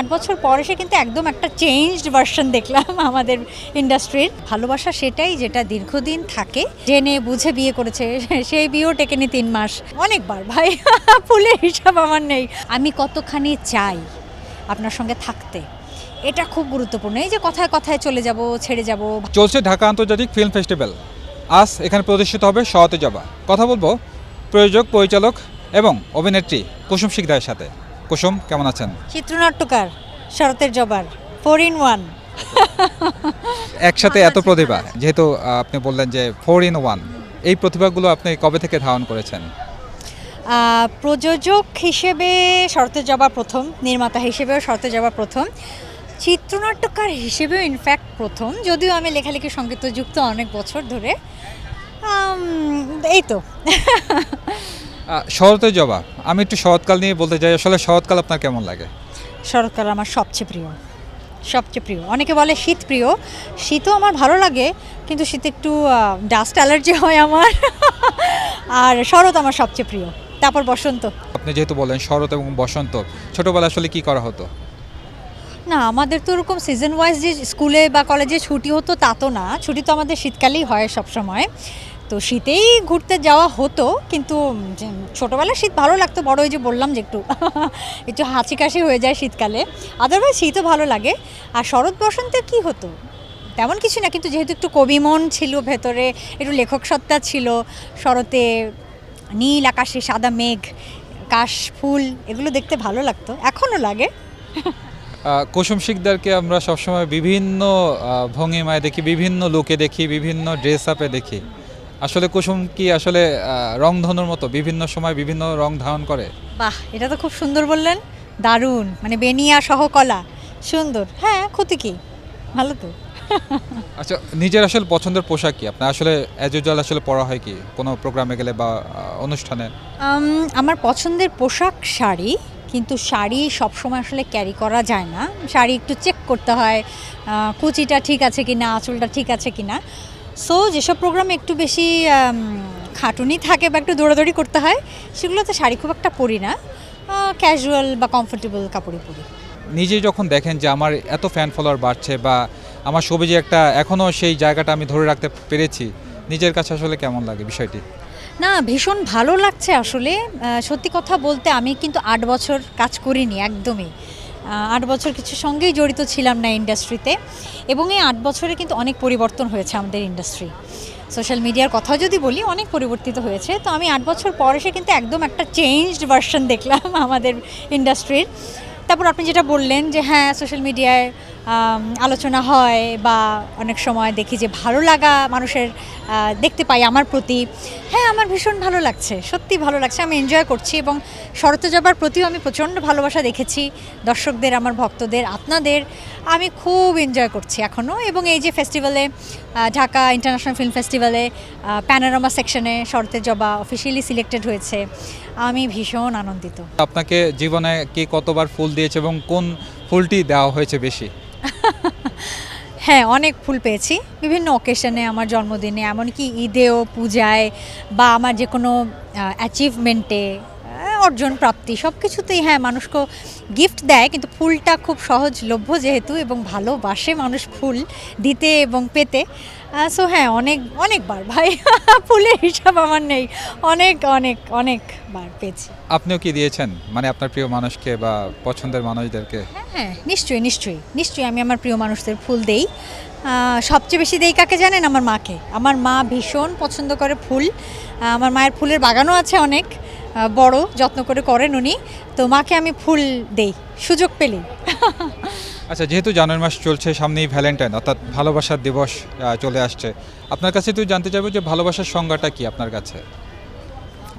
8 বছর পর এসে কিন্তু একদম একটা চেঞ্জড ভার্সন দেখলাম আমাদের ইন্ডাস্ট্রির। ভালোবাসা সেটাই যেটা দীর্ঘদিন থাকে, জেনে বুঝে বিয়ে করেছে, সেই বিয়েও টেকেনি 3 মাস। অনেকবার ভাই, ফুলের হিসাব আমার নেই। আমি কতখানি চাই আপনার সঙ্গে থাকতে, এটা খুব গুরুত্বপূর্ণ। এই যে কথায় কথায় চলে যাব, ছেড়ে যাব। চলছে ঢাকা আন্তর্জাতিক ফিল্ম ফেস্টিভ্যাল। আজ এখানে প্রদর্শিত হবে সওয়াতে জবা। কথা বলবো প্রযোজক, পরিচালক এবং অভিনেত্রী কুসুম শিকদারের সাথে। কুসুম, কেমন আছেন? চিত্রনাট্যকার, শরতের জবার, 4 in 1। একসাথে এত প্রতিভা, যেহেতু আপনি বললেন যে 4 in 1, এই প্রতিভাগুলো আপনি কবে থেকে ধারণ করেছেন? প্রযোজক হিসেবে শরতের জবা প্রথম, নির্মাতা হিসেবেও শরতের জবা প্রথম, চিত্রনাট্যকার হিসেবেও ইনফ্যাক্ট প্রথম, যদিও আমি লেখালেখির সঙ্গে তো যুক্ত অনেক বছর ধরে। এই তো। শরতের জবা, আমি একটু শরৎকাল নিয়ে বলতে চাই। আসলে শরৎকাল আপনার কেমন লাগে? শরৎকাল আমার সবচেয়ে প্রিয়, সবচেয়ে প্রিয়। অনেকে বলে শীত প্রিয়, শীতও আমার ভালো লাগে, কিন্তু শীতে একটু ডাস্ট অ্যালার্জি হয় আমার। আর শরৎ আমার সবচেয়ে প্রিয়, তারপর বসন্ত। আপনি যেহেতু বলেন শরৎ এবং বসন্ত, ছোটবেলা আসলে কি করা হতো? না, আমাদের তো ওরকম সিজন ওয়াইজ যে স্কুলে বা কলেজে ছুটি হতো তা তো না। ছুটি তো আমাদের শীতকালেই হয় সব সময়। তো শীতেই ঘুরতে যাওয়া হতো, কিন্তু ছোটোবেলায় শীত ভালো লাগতো। বড় ওই যে বললাম যে একটু একটু হাঁচি কাশি হয়ে যায় শীতকালে, আদারওয়াইজ শীতও ভালো লাগে। আর শরৎ বসন্তে কি হতো তেমন কিছু না, কিন্তু যেহেতু একটু কবিমন ছিল ভেতরে, একটু লেখক সত্তা ছিল। শরতে নীল আকাশে সাদা মেঘ, কাশ ফুল, এগুলো দেখতে ভালো লাগতো, এখনও লাগে। কুসুম শিকদারকে আমরা সবসময় বিভিন্ন ভঙ্গিমায় দেখি, বিভিন্ন লুকে দেখি, বিভিন্ন ড্রেস আপে দেখি। আসলে কুসুম কি আসলে রংধনুর মতো বিভিন্ন সময় বিভিন্ন রং ধারণ করে? বাহ, এটা তো খুব সুন্দর বললেন, দারুণ। মানে বেনিয়া সহকলা, সুন্দর। হ্যাঁ, ক্ষতি কি, ভালো তো। আচ্ছা, নিজের আসলে পছন্দের পোশাক কি আপনার? আসলে অ্যাজ ইউজুয়াল আসলে পরা হয় কি কোনো প্রোগ্রামে গেলে বা অনুষ্ঠানে? আমার পছন্দের পোশাক শাড়ি, কিন্তু শাড়ি সবসময় আসলে ক্যারি করা যায় না। শাড়ি একটু চেক করতে হয়, কুচিটা ঠিক আছে কি না, আঁচলটা ঠিক আছে কি না। সো যেসব প্রোগ্রামে একটু বেশি খাটুনি থাকে বা একটু দৌড়াদৌড়ি করতে হয়, সেগুলোতে শাড়ি খুব একটা পরি না। ক্যাজুয়াল বা কমফোর্টেবল কাপড়ই পরি। নিজে যখন দেখেন যে আমার এত ফ্যান ফলোয়ার বাড়ছে বা আমার ছবি যে একটা এখনও সেই জায়গাটা আমি ধরে রাখতে পেরেছি, নিজের কাছে আসলে কেমন লাগে বিষয়টি? না, ভীষণ ভালো লাগছে আসলে। সত্যি কথা বলতে আমি কিন্তু 8 বছর কাজ করিনি একদমই। 8 বছর কিছুর সঙ্গেই জড়িত ছিলাম না ইন্ডাস্ট্রিতে, এবং এই 8 বছরে কিন্তু অনেক পরিবর্তন হয়েছে আমাদের ইন্ডাস্ট্রি। সোশ্যাল মিডিয়ার কথাও যদি বলি, অনেক পরিবর্তিত হয়েছে। তো আমি 8 বছর পর এসে কিন্তু একদম একটা চেঞ্জড ভার্সন দেখলাম আমাদের ইন্ডাস্ট্রির। তারপর আপনি যেটা বললেন যে হ্যাঁ, সোশ্যাল মিডিয়ায় আলোচনা হয় বা অনেক সময় দেখি যে ভালো লাগা মানুষের দেখতে পাই আমার প্রতি। হ্যাঁ, আমার ভীষণ ভালো লাগছে, সত্যি ভালো লাগছে, আমি এনজয় করছি। এবং শরতে জবার প্রতিও আমি প্রচণ্ড ভালোবাসা দেখেছি, দর্শকদের, আমার ভক্তদের, আপনাদের। আমি খুব এনজয় করছি এখনও। এবং এই যে ফেস্টিভ্যালে, ঢাকা ইন্টারন্যাশনাল ফিল্ম ফেস্টিভ্যালে প্যানোরামা সেকশনে শরতের জবা অফিসিয়ালি সিলেক্টেড হয়েছে, আমি ভীষণ আনন্দিত। আপনাকে জীবনে কে কতবার ফুল দিয়েছে এবং কোন ফুলটি দেওয়া হয়েছে বেশি? হ্যাঁ, অনেক ফুল পেয়েছি বিভিন্ন অকেশনে, আমার জন্মদিনে, এমনকি ঈদেও, পূজায়, বা আমার যে কোনো অ্যাচিভমেন্টে, অর্জন প্রাপ্তি, সব কিছুতেই হ্যাঁ মানুষকে গিফট দেয়। কিন্তু ফুলটা খুব সহজলভ্য যেহেতু, এবং ভালোবাসে মানুষ ফুল দিতে এবং পেতে। সো হ্যাঁ, অনেকবার ভাই, ফুলের হিসাব আমার নেই, অনেক অনেক অনেকবার পেয়েছি। আপনিও কি দিয়েছেন, মানে আপনার প্রিয় মানুষকে বা পছন্দের মানুষদেরকে? হ্যাঁ, নিশ্চয়ই নিশ্চয়ই নিশ্চয়ই আমি আমার প্রিয় মানুষদের ফুল দেই। সবচেয়ে বেশি দেই কাকে জানেন? আমার মাকে। আমার মা ভীষণ পছন্দ করে ফুল। আমার মায়ের ফুলের বাগানও আছে অনেক বড়, যত্ন করে করেন উনি। তো মাকে আমি ফুল দেই সুযোগ পেলেই। আচ্ছা, যেহেতু জানুয়ারি মাস চলছে, সামনেই ভ্যালেন্টাইন অর্থাৎ ভালোবাসার দিবস চলে আসছে, আপনার কাছে তুই জানতে চাইবো যে ভালোবাসার সংজ্ঞাটা কি আপনার কাছে?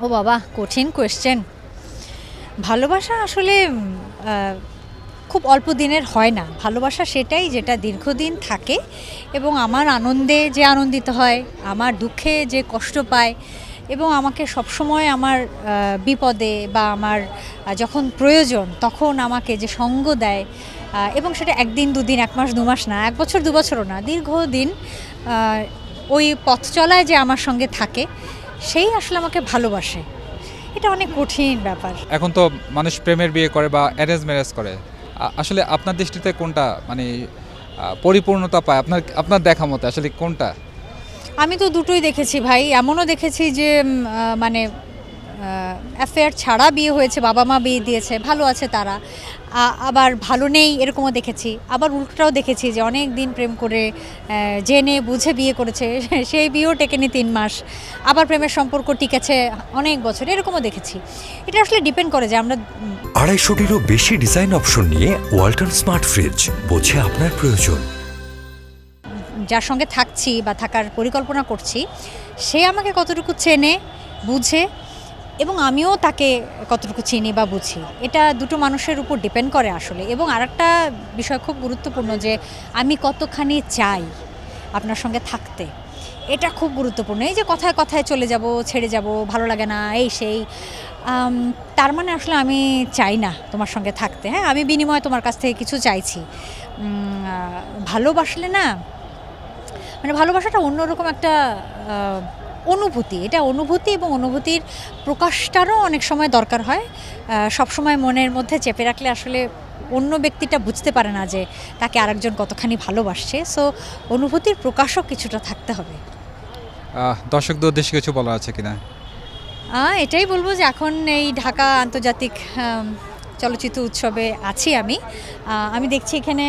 ও বাবা, কঠিন কোয়েশ্চেন। ভালোবাসা আসলে খুব অল্প দিনের হয় না। ভালোবাসা সেটাই যেটা দীর্ঘদিন থাকে, এবং আমার আনন্দে যে আনন্দিত হয়, আমার দুঃখে যে কষ্ট পায়, এবং আমাকে সবসময় আমার বিপদে বা আমার যখন প্রয়োজন তখন আমাকে যে সঙ্গ দেয়, এবং সেটা একদিন দুদিন, 1 মাস 2 মাস না, 1 বছর 2 বছরও না, দীর্ঘদিন ওই পথ চলায় যে আমার সঙ্গে থাকে, সেই আসলে আমাকে ভালোবাসে। এটা অনেক কঠিন ব্যাপার। এখন তো মানুষ প্রেমের বিয়ে করে বা অ্যারেঞ্জ ম্যারেজ করে। আসলে আপনার দৃষ্টিতে কোনটা মানে পরিপূর্ণতা পায় আপনার আপনার দেখা মতে আসলে কোনটা? আমি তো দুটোই দেখেছি ভাই, এমনও দেখেছি যে মানে অ্যাফেয়ার ছাড়া বিয়ে হয়েছে, বাবা মা বিয়ে দিয়েছে, ভালো আছে তারা। আবার ভালো নেই এরকমও দেখেছি। আবার উল্টোটাও দেখেছি যে অনেক দিন প্রেম করে জেনে বুঝে বিয়ে করেছে, সেই বিয়েও টেকেনি 3 মাস, আবার প্রেমের সম্পর্ক টিকেছে অনেক বছর, এরকমও দেখেছি। এটা আসলে ডিপেন্ড করে যে আমরা 250টিরও বেশি ডিজাইন অপশন নিয়ে ওয়ালটন স্মার্ট ফ্রিজ, বোঝে আপনার প্রয়োজন। যার সঙ্গে থাকছি বা থাকার পরিকল্পনা করছি, সে আমাকে কতটুকু চেনে, বুঝে, এবং আমিও তাকে কতটুকু চিনি বা বুঝি। এটা দুটো মানুষের উপর ডিপেন্ড করে আসলে। এবং আরেকটা বিষয় খুব গুরুত্বপূর্ণ, যে আমি কতখানি চাই আপনার সঙ্গে থাকতে, এটা খুব গুরুত্বপূর্ণ। এই যে কথায় কথায় চলে যাব, ছেড়ে যাব, ভালো লাগে না, এই সেই, তার মানে আসলে আমি চাই না তোমার সঙ্গে থাকতে। হ্যাঁ, আমি বিনিময়ে তোমার কাছ থেকে কিছু চাইছি। ভালোবাসলে না, মানে ভালোবাসাটা অন্যরকম একটা অনুভূতি। এটা অনুভূতি, এবং অনুভূতির প্রকাশটারও অনেক সময় দরকার হয়। সবসময় মনের মধ্যে চেপে রাখলে আসলে অন্য ব্যক্তিটা বুঝতে পারে না যে তাকে আরেকজন কতখানি ভালোবাসছে। সো অনুভূতির প্রকাশও কিছুটা থাকতে হবে। দর্শকদের উদ্দেশ্যে কিছু বলা আছে কিনা? এটাই বলবো যে এখন এই ঢাকা আন্তর্জাতিক চলচ্চিত্র উৎসবে আছি আমি। আমি দেখছি এখানে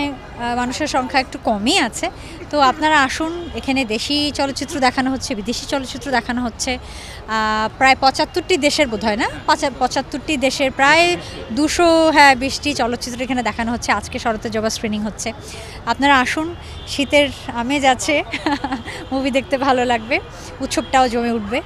মানুষের সংখ্যা একটু কমই আছে। তো আপনারা আসুন, এখানে দেশি চলচ্চিত্র দেখানো হচ্ছে, বিদেশি চলচ্চিত্র দেখানো হচ্ছে। প্রায় 75টি দেশের বোধহয়, না 75টি দেশের প্রায় 220টি চলচ্চিত্র এখানে দেখানো হচ্ছে। আজকে শরতের জবা স্ক্রিনিং হচ্ছে। আপনারা আসুন, শীতের আমেজ আছে, মুভি দেখতে ভালো লাগবে, উৎসবটাও জমে উঠবে।